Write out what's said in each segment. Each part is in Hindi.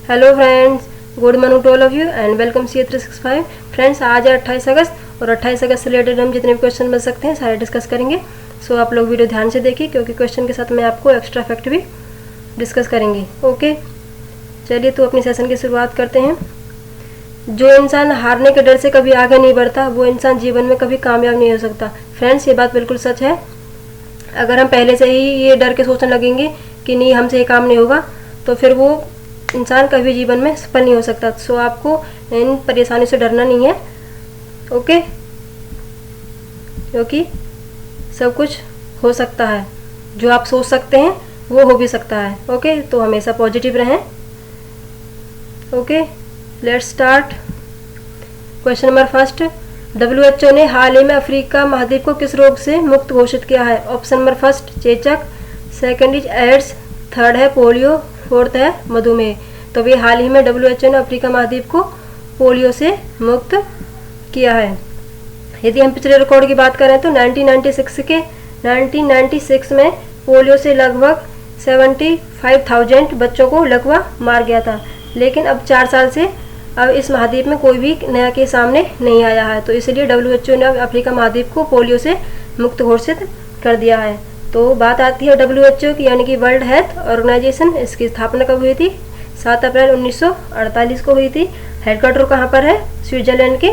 Hello friends, good morning to all of you and welcome CA365। Friends, आज है 28 अगस्त और 28 अगस्त से रिलेटेड हम जितने भी क्वेश्चन बन सकते हैं सारे डिस्कस करेंगे। सो आप लोग वीडियो ध्यान से देखिए क्योंकि क्वेश्चन के साथ मैं आपको एक्स्ट्रा फैक्ट भी डिस्कस करेंगे। ओके, चलिए तो अपनी सेशन की शुरुआत करते हैं। जो इंसान हारने के डर से कभी आगे नहीं बढ़ता वो इंसान जीवन में कभी कामयाब नहीं हो सकता। फ्रेंड्स, ये बात बिल्कुल सच है। अगर हम पहले से ही ये डर के सोचने लगेंगे कि नहीं हमसे ये काम नहीं होगा तो फिर वो इंसान कभी जीवन में सफल नहीं हो सकता। सो आपको इन परेशानियों से डरना नहीं है। ओके, क्योंकि सब कुछ हो सकता है, जो आप सोच सकते हैं वो हो भी सकता है। ओके, तो हमेशा पॉजिटिव रहें। Okay, let's start. Question number first, WHO ने हाल ही में अफ्रीका महाद्वीप को किस रोग से मुक्त घोषित किया है? ऑप्शन नंबर फर्स्ट चेचक, सेकंड इज एड्स, थर्ड है पोलियो, फोर्थ है मधुमेह। तो भी हाल ही में WHO ने अफ्रीका महाद्वीप को पोलियो से मुक्त किया है। यदि हम पिछले रिकॉर्ड की बात करें तो 1996 में पोलियो से लगभग 75,000 बच्चों को लकवा मार गया था, लेकिन अब 4 साल से अब इस महाद्वीप में कोई भी नया केस सामने नहीं आया है। तो इसलिए WHO ने अब अफ्रीका महाद्वीप को पोलियो से मुक्त घोषित कर दिया है। तो बात आती है WHO की, यानी कि वर्ल्ड हेल्थ ऑर्गेनाइजेशन। इसकी स्थापना कब हुई थी? 7 अप्रैल 1948 को हुई थी। हेडक्वार्टर कहाँ पर है? स्विट्जरलैंड के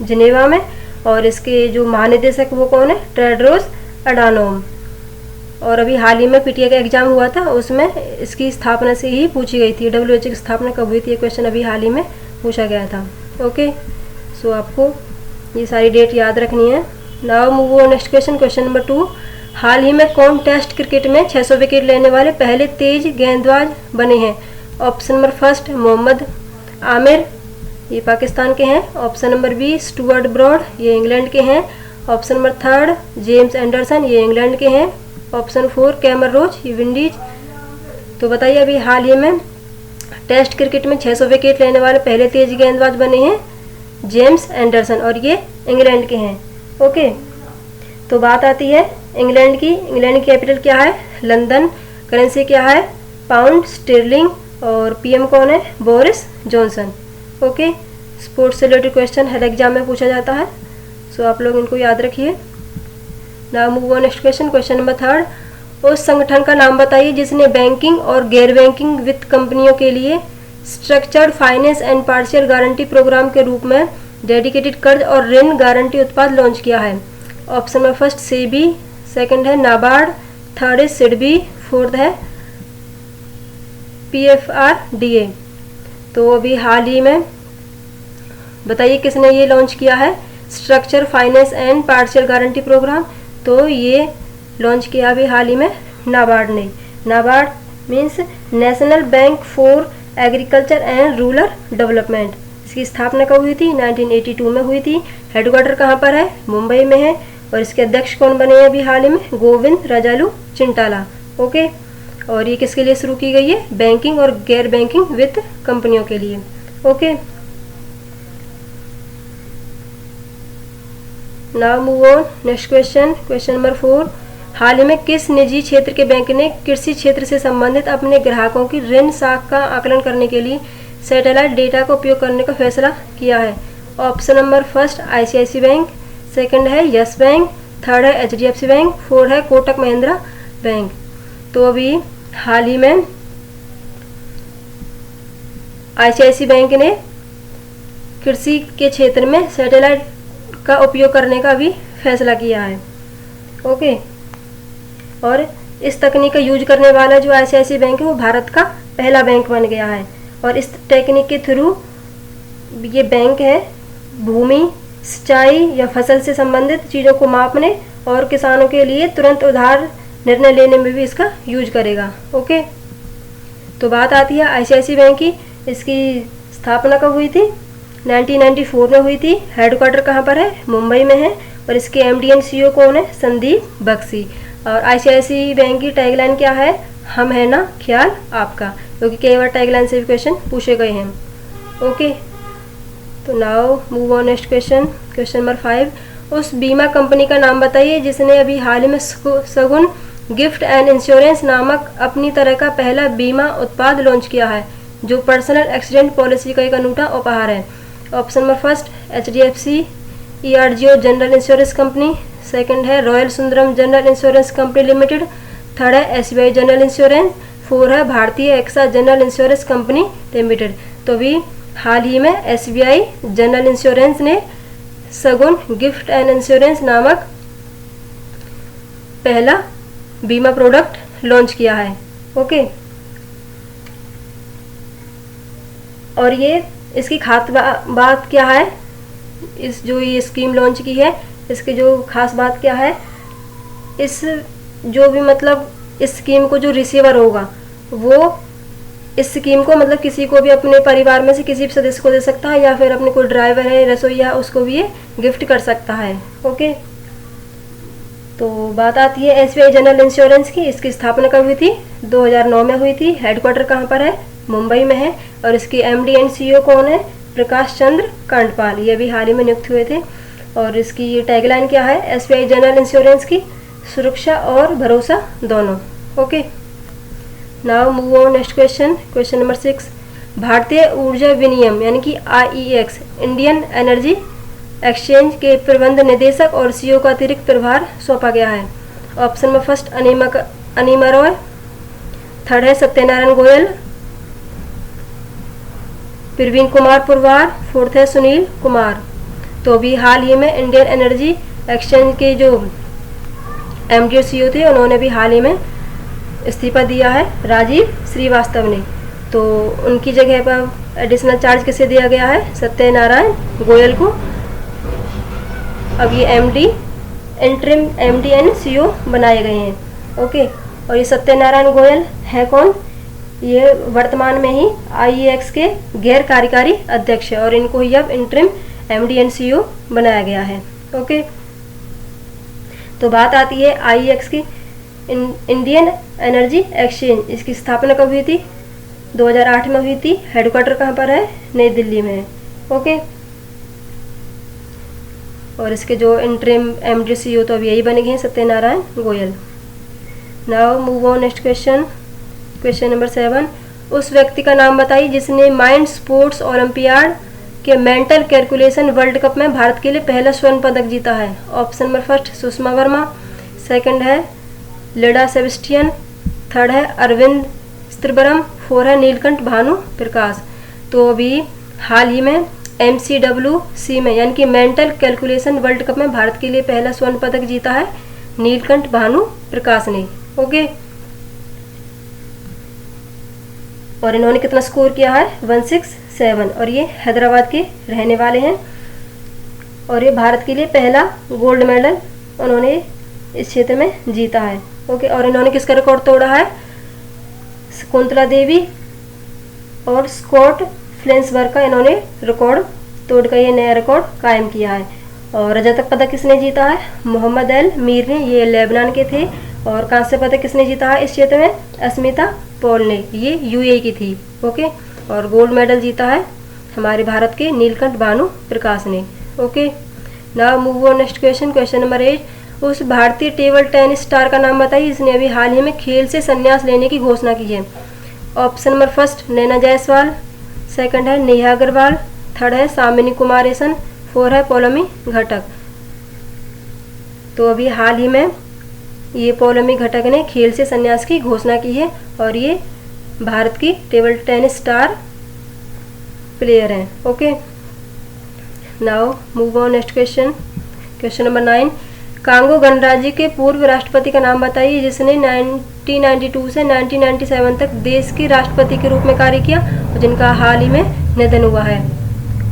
जिनेवा में। और इसके जो महानिदेशक वो कौन है? टेड्रोस अडानोम। और अभी हाल ही में PTI का एग्जाम हुआ था, उसमें इसकी स्थापना से ही पूछी गई थी। WHO की स्थापना कब हुई थी, ये क्वेश्चन अभी हाल ही में पूछा गया था। ओके, सो आपको ये सारी डेट याद रखनी है। Now move on next question. Question number 2, हाल ही में कौन टेस्ट क्रिकेट में 600 विकेट लेने वाले पहले तेज गेंदबाज बने हैं? Option number first Mohammad Amir, ये पाकिस्तान के हैं। Option number B Stuart Broad, ये इंग्लैंड के हैं। Option number third James Anderson, ये इंग्लैंड के हैं। ऑप्शन 4 कैमर रोच, ये विंडीज। तो बताइए अभी हाल ही में टेस्ट क्रिकेट में 600 विकेट लेने वाले पहले तेज गेंदबाज बने हैं जेम्स एंडरसन, और ये इंग्लैंड के हैं। ओके, तो बात आती है इंग्लैंड की। इंग्लैंड की कैपिटल क्या है? लंदन। करेंसी क्या है? Pound sterling. और PM कौन है? Boris Johnson. ओके, स्पोर्ट्स से रिलेटेड क्वेश्चन हर एग्जाम में पूछा जाता है, सो आप लोग इनको याद रखिए। Now move on next question. Question number 3, उस संगठन का नाम बताइए जिसने बैंकिंग और गैर बैंकिंग वित्त कंपनियों के लिए structured finance and partial guarantee programme के रूप में डेडिकेटेड कर्ज और ऋण गारंटी उत्पाद लॉन्च किया है। Option number first SEBI, second है नाबार्ड, थर्ड है सिडबी, फोर्थ है PFRDA। तो अभी हाल ही में बताइए किसने ये लॉन्च किया है? Structure finance and partial guarantee programme. तो ये लॉन्च किया अभी हाल ही में नाबार्ड ने। NABARD means national bank for agriculture and rural development. इसकी स्थापना कब हुई थी? 1982 में हुई थी। हेडक्वार्टर कहाँ पर है? मुंबई में है। और इसके अध्यक्ष कौन बने हैं अभी हाल ही में? गोविंद राजालू चिंटाला। ओके, और ये किसके लिए शुरू की गई है? बैंकिंग और गैर बैंकिंग वित्त कंपनियों के लिए। Okay, now move on next question. Question number 4, हाल ही में किस निजी क्षेत्र के बैंक ने कृषि क्षेत्र से संबंधित अपने ग्राहकों की ऋण साख का आकलन करने के लिए सैटेलाइट डेटा का उपयोग करने का फैसला किया है? Option number first ICICI bank, second है यस बैंक, थर्ड है HDFC बैंक, फोर्थ है कोटक महिंद्रा बैंक। तो अभी हाल ही में ICICI बैंक ने कृषि के क्षेत्र में सैटेलाइट का उपयोग करने का भी फैसला किया है। ओके, और इस तकनीक का यूज करने वाला जो ICICI बैंक है वो भारत का पहला बैंक बन गया है। और इस टेक्निक के थ्रू ये बैंक है भूमि, सिंचाई या फसल से संबंधित चीज़ों को मापने और किसानों के लिए तुरंत उधार निर्णय लेने में भी इसका यूज करेगा। ओके, तो बात आती है ICICI बैंक की। इसकी स्थापना कब हुई थी? 1994 में हुई थी। हेडक्वार्टर कहाँ पर है? मुंबई में है। और इसके MD एंड CEO कौन है? संदीप बख्शी। और ICICI बैंक की टैगलाइन क्या है? हम है ना ख्याल आपका, क्योंकि कई बार टैगलाइन से भी क्वेश्चन पूछे गए हैं। ओके, तो now move on next question. Question number 5, उस बीमा कंपनी का नाम बताइए जिसने अभी हाल ही में सगुन गिफ्ट एंड इंश्योरेंस नामक अपनी तरह का पहला बीमा उत्पाद लॉन्च किया है। जो पर्सनल एक्सीडेंट पॉलिसी का एक अनूठा उपहार है? Option number first HDFC ERGO general insurance company, second है royal Sundaram general insurance company limited, third है SBI जनरल इंश्योरेंस, फोर है Bharti AXA general insurance company limited. तो अभी हाल ही में SBI जनरल इंश्योरेंस ने सगुन गिफ्ट एंड इंश्योरेंस नामक पहला बीमा प्रोडक्ट लॉन्च किया है। ओके, और ये इसकी खास बात क्या है, इस जो ये स्कीम लॉन्च की है इसकी जो खास बात क्या है, इस जो भी मतलब इस स्कीम को जो रिसीवर होगा वो इस स्कीम को मतलब किसी को भी अपने परिवार में से किसी भी सदस्य को दे सकता है, या फिर अपने कोई ड्राइवर है रसोईया उसको भी ये गिफ्ट कर सकता है। ओके, तो बात आती है SBI जनरल इंश्योरेंस की। इसकी स्थापना कब हुई थी? 2009 में हुई थी। हेडक्वार्टर कहाँ पर है? मुंबई में है। और इसकी MD एंड CEO कौन है? प्रकाश चंद्र कांडपाल, ये भी हाल ही में नियुक्त हुए थे। और इसकी टैगलाइन क्या है SBI जनरल इंश्योरेंस की? सुरक्षा और भरोसा दोनों। Okay, now move on next question, question number 6। भारतीय ऊर्जा विनियम यानी कि IEX इंडियन एनर्जी एक्सचेंज के प्रबंध निदेशक और CEO का अतिरिक्त प्रभार सौंपा गया है। ऑप्शन में फर्स्ट अनिमा रॉय, थर्ड है सत्यनारायण गोयल, प्रवीण कुमार पुरवार, फोर्थ है सुनील कुमार। तो अभी हाल ही में इंडियन एनर्जी एक्सचेंज के जो MD और CEO थे उन्होंने भी हाल ही में इस्तीफा दिया है, राजीव श्रीवास्तव ने। तो उनकी जगह पर एडिशनल चार्ज किसे दिया गया है? सत्यनारायण गोयल को। अब ये इंटरिम MD एंड CEO बनाए गए हैं। ओके, और ये सत्यनारायण गोयल है कौन? ये वर्तमान में ही IEX के गैर कार्यकारी अध्यक्ष है और इनको ही अब इंटरिम MD एंड CEO बनाया गया है। ओके, तो बात आती है IEX की, इंडियन एनर्जी एक्सचेंज। इसकी स्थापना कब हुई थी? 2008 में हुई थी। हेडक्वार्टर कहाँ पर है? नई दिल्ली में है। ओके, और इसके जो इंटरिम MD CEO तो अब यही बने गए हैं, Satyanarayan Goyal. Now move on next question, question number 7। उस व्यक्ति का नाम बताइए जिसने माइंड स्पोर्ट्स ओलंपियाड के मेंटल कैलकुलेशन वर्ल्ड कप में भारत के लिए पहला स्वर्ण पदक जीता है। Option number first Sushma Verma, second है लेडा सेबेस्टियन, थर्ड है अरविंद त्रिवरम, फोर है नीलकंठ भानु प्रकाश। तो अभी हाल ही में MCWC में यानी कि मेंटल कैलकुलेशन वर्ल्ड कप में भारत के लिए पहला स्वर्ण पदक जीता है नीलकंठ भानु प्रकाश ने। ओके, और इन्होंने कितना स्कोर किया है? 167। और ये हैदराबाद के रहने वाले हैं और ये भारत के लिए पहला गोल्ड मेडल उन्होंने इस क्षेत्र में जीता है। ओके, और इन्होंने किसका रिकॉर्ड तोड़ा है? शकुंतला देवी और स्कॉट फ्लेंसबर्ग का इन्होंने रिकॉर्ड तोड़कर ये नया रिकॉर्ड कायम किया है। और रजत पदक किसने जीता है? मोहम्मद अल मीर ने, ये लेबनान के थे। और कांस्य पदक किसने जीता है इस क्षेत्र में? अस्मिता पॉल ने, ये UAE की थी। ओके, और गोल्ड मेडल जीता है हमारे भारत के नीलकंठ भानु प्रकाश ने। Okay, now move on next question, question number 8। उस भारतीय टेबल टेनिस स्टार का नाम बताइए जिसने अभी हाल ही में खेल से संन्यास लेने की घोषणा की है। ऑप्शन नंबर फर्स्ट नैना जायसवाल, सेकंड है नेहा अग्रवाल, थर्ड है सामिनी कुमारेसन, फोर है पौलमी घटक। तो अभी हाल ही में ये पौलमी घटक ने खेल से संन्यास की घोषणा की है और ये भारत की टेबल टेनिस स्टार प्लेयर हैं। Okay, now move on next question, question number 9। Congo गणराज्य के पूर्व राष्ट्रपति का नाम बताइए जिसने 1992 से 1997 तक देश के राष्ट्रपति के रूप में कार्य किया और जिनका हाल ही में निधन हुआ है।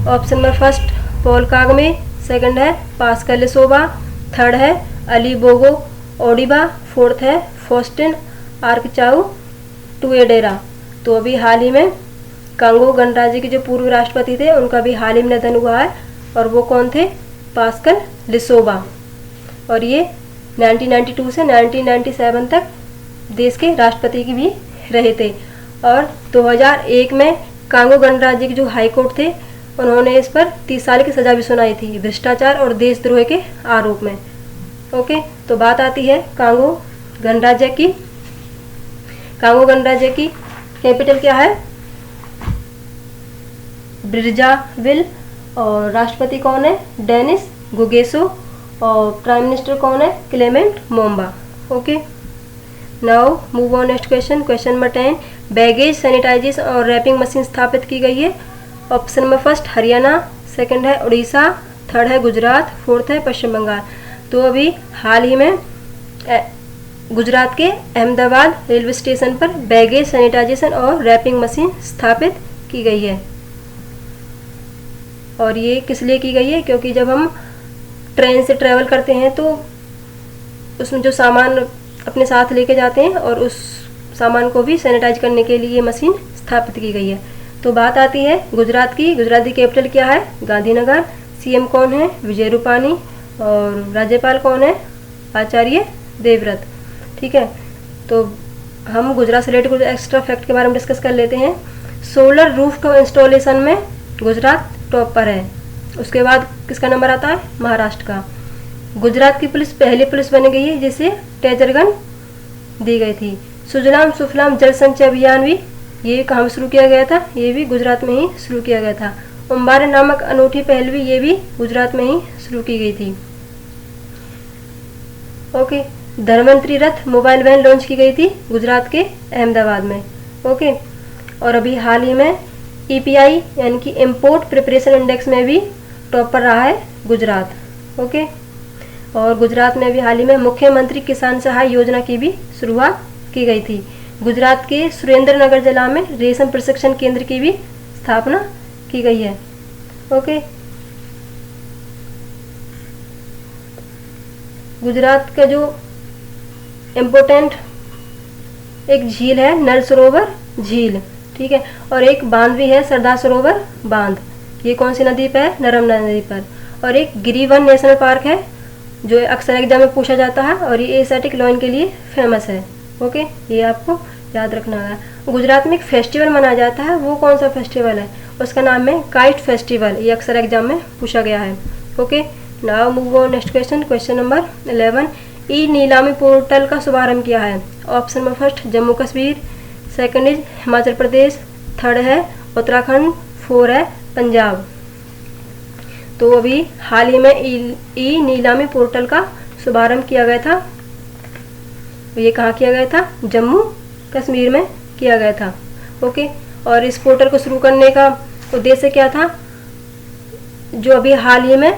Option number first Paul Kagame, second है पास्कल लिसोबा, थर्ड है अली बोगो ओडिबा, फोर्थ है फॉस्टिन आर्कचाउ टुएडेरा। तो अभी हाल ही में कांगो गणराज्य के जो पूर्व राष्ट्रपति थे उनका भी हाल ही में निधन हुआ है और वो कौन थे? पास्कल लिसोबा। और ये 1992 से 1997 तक देश के राष्ट्रपति की भी रहे थे। और 2001 में कांगो गणराज्य के जो हाई कोर्ट थे उन्होंने इस पर 30 साल की सज़ा भी सुनाई थी भ्रष्टाचार और देशद्रोह के आरोप में। ओके, तो बात आती है कांगो गणराज्य की। कांगो गणराज्य की कैपिटल क्या है? ब्रिजाविल, और राष्ट्रपति कौन है, डेनिस गुगेसो, और प्राइम मिनिस्टर कौन है, Clement Mouamba. Okay, now move on next question. Question number 10, baggage sanitization और रैपिंग मशीन स्थापित की गई है। Option number first Haryana, second है उड़ीसा, थर्ड है गुजरात, फोर्थ है पश्चिम बंगाल। तो अभी हाल ही में गुजरात के अहमदाबाद रेलवे स्टेशन पर बैगेज सैनिटाइजेशन और रैपिंग मशीन स्थापित की गई है। और ये किस लिए की गई है, क्योंकि जब हम ट्रेन से ट्रैवल करते हैं तो उसमें जो सामान अपने साथ लेके जाते हैं और उस सामान को भी सैनिटाइज करने के लिए ये मशीन स्थापित की गई है। तो बात आती है गुजरात की। गुजरात की कैपिटल क्या है, गांधीनगर। सीएम कौन है, विजय रूपानी, और राज्यपाल कौन है, आचार्य देवव्रत। ठीक है, तो हम गुजरात से रिलेटेड कुछ एक्स्ट्रा फैक्ट के बारे में डिस्कस कर लेते हैं। सोलर रूफटॉप इंस्टॉलेशन में गुजरात टॉप पर है। उसके बाद किसका नंबर आता है, महाराष्ट्र का। गुजरात की पुलिस पहली पुलिस बन गई है जिसे टेजर गन दी गई थी। सुजलाम सुफलाम जल संचय अभियान भी ये कहाँ शुरू किया गया था, ये भी गुजरात में ही शुरू किया गया था। उम्बारे नामक अनूठी पहल भी ये भी गुजरात में ही शुरू की गई थी। ओके, धर्मंत्री रथ मोबाइल वैन लॉन्च की गई थी गुजरात के अहमदाबाद में। ओके, और अभी हाल ही में EPI यानी कि इम्पोर्ट प्रिपरेशन इंडेक्स में भी टॉप पर रहा है गुजरात। ओके, और गुजरात में अभी हाल ही में मुख्यमंत्री किसान सहाय योजना की भी शुरुआत की गई थी। गुजरात के सुरेंद्र नगर जिला में रेशम प्रशिक्षण केंद्र की भी स्थापना की गई है। ओके, गुजरात का जो इम्पोर्टेंट एक झील है नल सरोवर झील, ठीक है, और एक बांध भी है सरदार सरोवर बांध। ये कौन सी नदी पर है, नर्मदा नदी पर। और एक गिरिवन नेशनल पार्क है जो अक्सर एग्जाम में पूछा जाता है और ये एशियाटिक लॉयन के लिए फेमस है। ओके, ये आपको याद रखना है। गुजरात में एक फेस्टिवल मनाया जाता है, वो कौन सा फेस्टिवल है, उसका नाम है काइट फेस्टिवल। ये अक्सर एग्जाम में पूछा गया है। Okay, now move on next question. Question number 11, ई नीलामी पोर्टल का शुभारंभ किया है। Option number first Jammu Kashmir, second is Himachal Pradesh, third है उत्तराखंड, फोर है पंजाब। तो अभी हाल ही में ई नीलामी पोर्टल का शुभारंभ किया गया था। ये कहाँ किया गया था, जम्मू कश्मीर में किया गया था। ओके, और इस पोर्टल को शुरू करने का उद्देश्य क्या था, जो अभी हाल ही में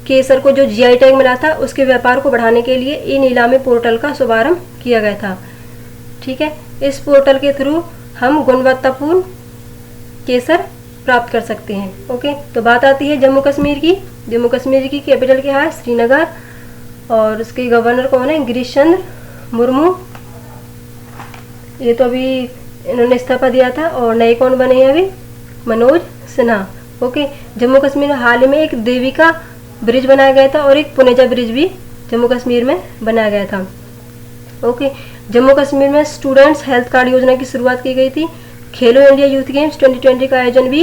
केसर को जो GI टैग मिला था उसके व्यापार को बढ़ाने के लिए ई नीलामी पोर्टल का शुभारंभ किया गया था। ठीक है, इस पोर्टल के थ्रू हम गुणवत्तापूर्ण केसर प्राप्त कर सकते हैं। ओके, तो बात आती है जम्मू कश्मीर की। जम्मू कश्मीर की कैपिटल क्या है, श्रीनगर, और उसके गवर्नर कौन है, गिरीश चंद्र मुर्मू। ये तो अभी इन्होंने इस्तीफा दिया था, और नए कौन बने हैं अभी, मनोज सिन्हा। ओके, जम्मू कश्मीर में हाल ही में एक देविका ब्रिज बनाया गया था और एक पुनेजा ब्रिज भी जम्मू कश्मीर में बनाया गया था। ओके, जम्मू कश्मीर में स्टूडेंट्स हेल्थ कार्ड योजना की शुरुआत की गई थी। खेलो इंडिया यूथ गेम्स 2020 का आयोजन भी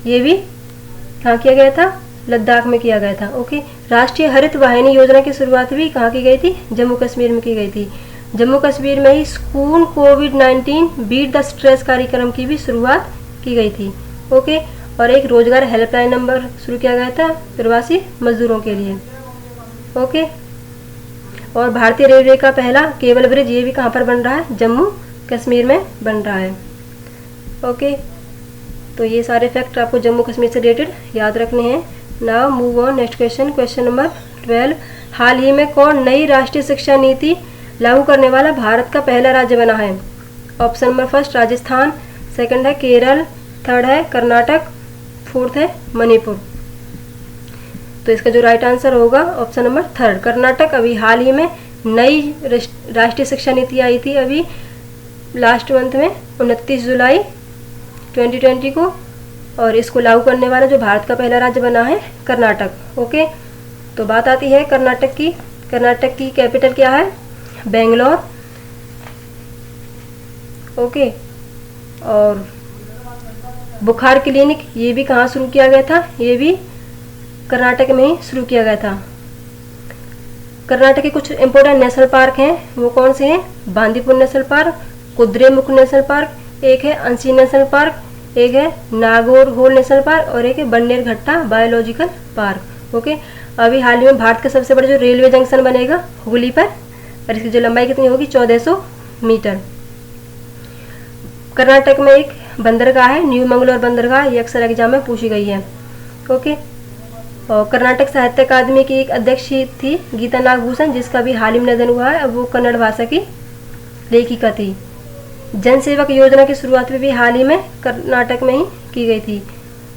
ये भी कहाँ किया गया था, लद्दाख में किया गया था। ओके, राष्ट्रीय हरित वाहिनी योजना की शुरुआत भी कहाँ की गई थी, जम्मू कश्मीर में की गई थी। जम्मू कश्मीर में ही स्कूल कोविड-19 बीट द स्ट्रेस कार्यक्रम की भी शुरुआत की गई थी। ओके, और एक रोजगार हेल्पलाइन नंबर शुरू किया गया था प्रवासी मजदूरों के लिए। ओके, और भारतीय रेलवे का पहला केबल ब्रिज ये भी कहाँ पर बन रहा है, जम्मू कश्मीर में बन रहा है। ओके, तो ये सारे फैक्ट आपको जम्मू कश्मीर से रिलेटेड याद रखने हैं। Now move on next question. Question number 12, हाल ही में कौन नई राष्ट्रीय शिक्षा नीति लागू करने वाला भारत का पहला राज्य बना है। Option number first Rajasthan, second है केरल, थर्ड है कर्नाटक, फोर्थ है मणिपुर। तो इसका जो राइट आंसर होगा ऑप्शन नंबर थर्ड कर्नाटक। अभी हाल ही में नई राष्ट्रीय शिक्षा नीति आई थी अभी लास्ट मंथ में 29 जुलाई 2020 को, और इसको लागू करने वाला जो भारत का पहला राज्य बना है कर्नाटक। ओके, तो बात आती है कर्नाटक की। कर्नाटक की कैपिटल क्या है, बेंगलोर। ओके, और बुखार क्लिनिक ये भी कहाँ शुरू किया गया था, ये भी कर्नाटक में ही शुरू किया गया था। कर्नाटक के कुछ इंपॉर्टेंट नेशनल पार्क हैं, वो कौन से हैं, Bandipur national park, Kudremukh national park, एक है अंशी नेशनल पार्क, एक है नागौर नेशनल पार्क और एक है बन्नेरघट्टा बायोलॉजिकल पार्क। ओके, अभी हाल ही में भारत का सबसे बड़ा जो रेलवे जंक्शन बनेगा हुगली पर, और इसकी जो लंबाई कितनी होगी 1400 मीटर। कर्नाटक में एक बंदरगाह है न्यू मंगलोर बंदरगाह, ये अक्सर एग्जाम में पूछी गई है। ओके, और कर्नाटक साहित्य अकादमी की एक अध्यक्ष थी गीता नागभूषण, जिसका भी हाल ही में निधन हुआ है। अब वो कन्नड़ भाषा की लेखिका थी। जन सेवक योजना की शुरुआत भी हाल ही में कर्नाटक में ही की गई थी,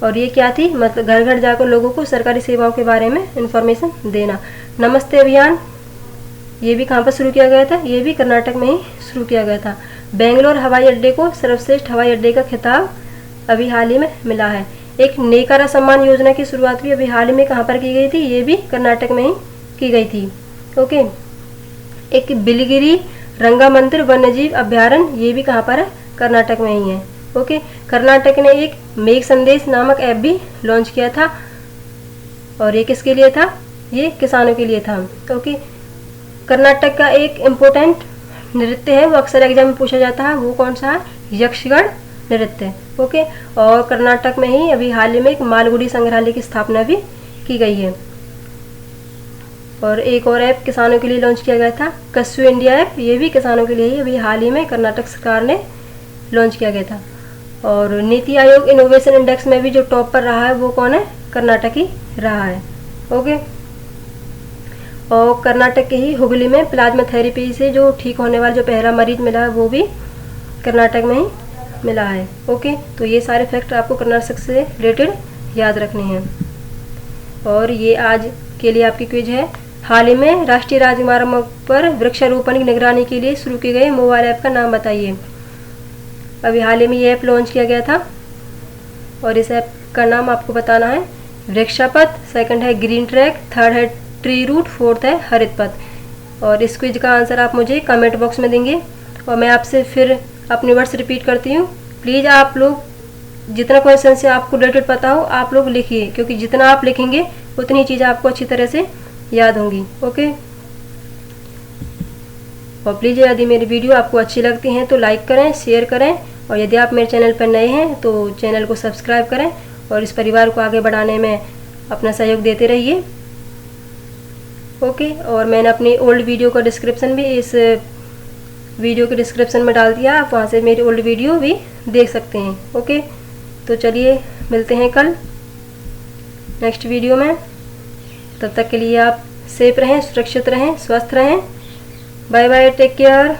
और ये क्या थी, मतलब घर घर जाकर लोगों को सरकारी सेवाओं के बारे में इंफॉर्मेशन देना। नमस्ते अभियान ये भी कहाँ पर शुरू किया गया था, ये भी कर्नाटक में ही शुरू किया गया था। बेंगलोर हवाई अड्डे को सर्वश्रेष्ठ हवाई अड्डे का खिताब अभी हाल ही में मिला है। एक नेकारा सम्मान योजना की शुरुआत भी अभी हाल ही में कहाँ पर की गई थी, ये भी कर्नाटक में ही की गई थी। ओके, एक बिलगिरी रंगा मंदिर वन्यजीव अभ्यारण्य, ये भी कहाँ पर है, कर्नाटक में ही है। ओके, कर्नाटक ने एक मेघ संदेश नामक ऐप भी लॉन्च किया था, और ये किसके लिए था, ये किसानों के लिए था। ओके, कर्नाटक का एक इम्पोर्टेंट नृत्य है, वो अक्सर एग्जाम में पूछा जाता है, वो कौन सा है, यक्षगण नृत्य। ओके, और कर्नाटक में ही अभी हाल ही में एक मालगुडी संग्रहालय की स्थापना भी की गई है। और एक और ऐप किसानों के लिए लॉन्च किया गया था, कस्सू इंडिया ऐप, ये भी किसानों के लिए ही अभी हाल ही में कर्नाटक सरकार ने लॉन्च किया गया था। और नीति आयोग इनोवेशन इंडेक्स में भी जो टॉप पर रहा है वो कौन है, कर्नाटक ही रहा है। ओके, और कर्नाटक के ही हुगली में प्लाज्मा थेरेपी से जो ठीक होने वाला जो पहला मरीज मिला है वो भी कर्नाटक में ही मिला है। ओके, तो ये सारे फैक्ट आपको कर्नाटक से रिलेटेड याद रखने हैं। और ये आज के लिए आपकी क्विज है, हाल ही में राष्ट्रीय राजमार्गों पर वृक्षारोपण की निगरानी के लिए शुरू किए गए मोबाइल ऐप का नाम बताइए। अभी हाल ही में ये ऐप लॉन्च किया गया था, और इस ऐप का नाम आपको बताना है वृक्षापथ, सेकंड है ग्रीन ट्रैक, थर्ड है ट्री रूट, फोर्थ है हरित पथ। और इस क्विज का आंसर आप मुझे कमेंट बॉक्स में देंगे। और मैं आपसे फिर अपने वर्ड्स रिपीट करती हूँ, प्लीज़ आप लोग जितना क्वेश्चन से आपको रिलेटेड पता हो आप लोग लिखिए, क्योंकि जितना आप लिखेंगे उतनी चीज़ें आपको अच्छी तरह से याद होंगी। ओके, और प्लीज़ यदि मेरी वीडियो आपको अच्छी लगती हैं तो लाइक करें, शेयर करें, और यदि आप मेरे चैनल पर नए हैं तो चैनल को सब्सक्राइब करें, और इस परिवार को आगे बढ़ाने में अपना सहयोग देते रहिए। ओके, और मैंने अपनी ओल्ड वीडियो का डिस्क्रिप्शन भी इस वीडियो के डिस्क्रिप्शन में डाल दिया, आप वहाँ से मेरी ओल्ड वीडियो भी देख सकते हैं। ओके, तो चलिए मिलते हैं कल नेक्स्ट वीडियो में। तब तक के लिए आप सेफ रहें, सुरक्षित रहें, स्वस्थ रहें। Bye bye, take care.